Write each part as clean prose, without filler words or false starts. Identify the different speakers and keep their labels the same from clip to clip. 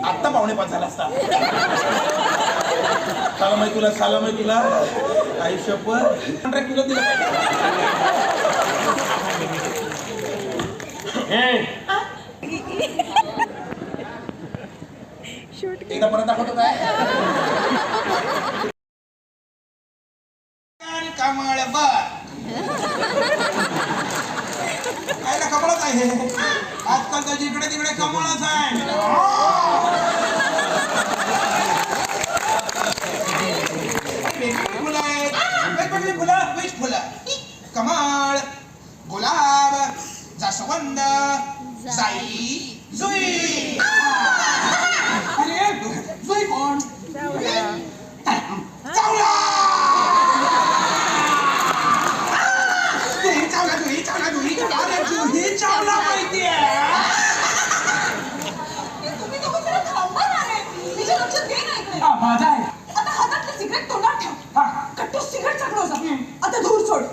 Speaker 1: आता पावणे 5 झाला असता. साला तुला आई शपथ कॉन्ट्रॅक्ट तुला दिलं एकदा परत दाखवतो काय कमळ काय ना कमळच आहे आजकाल तर जिकडे तिकडे कमळच आहे. फुलं आहेत वेगवेगळी फुलं वीज फुलं कमळ गुलाब जास्वंद जाई जुई. अरे जुई कोण चावला जुई चावला माहितीये.
Speaker 2: तुम्ही दोघं जरा थांबा ना रे. तिच्या लक्षात घे नाही
Speaker 1: माझा आहे
Speaker 2: आता हातातलं सिगरेट तोंडात ठेव. कट्टू सिगरेट चकलो जा. आता धूर सोड.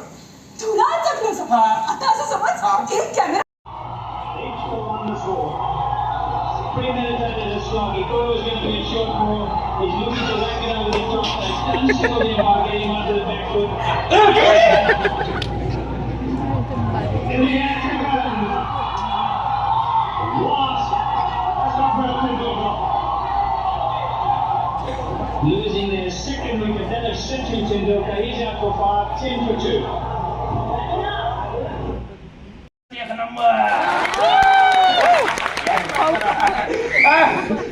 Speaker 2: धुरा चकलो जा. आता असं समज एक camera
Speaker 3: premeditated a slug. He thought it was going to be a short ball. He's looking to whack it over the top. They've done some of him by getting him under the back foot. In the action button. What? That's not for a good goal. Losing their second wicket, then of Sachin Tendulkar. He's out for 5, 10 for 2.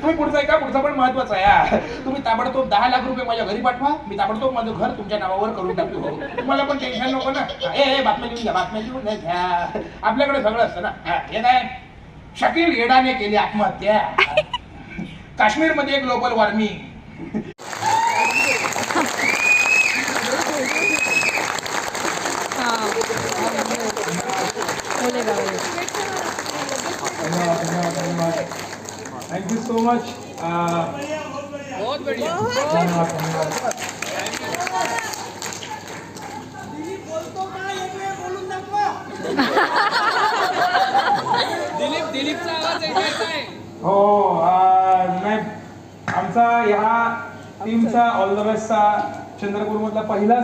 Speaker 1: तुम्ही पुढचा पण महत्वाचा आहे. तुम्ही ताबडतोब 10 लाख रुपये माझ्या घरी पाठवा. मी ताबडतोब माझं घर तुमच्या नावावर करून टाकतो. तुम्हाला पण टेन्शन नको ना. बातम्या लिहून घ्या. आपल्याकडे सगळं असतं ना. हे काय शकील येडाने केली आत्महत्या. काश्मीरमध्ये global warming.
Speaker 4: Thank you so much. बहुत बढ़िया. दिलीपचा आवाज ऐकायचा आहे. हो नाही आमचा ह्या टीमचा ऑल द बेस्टचा चंद्रपूर मधला पहिला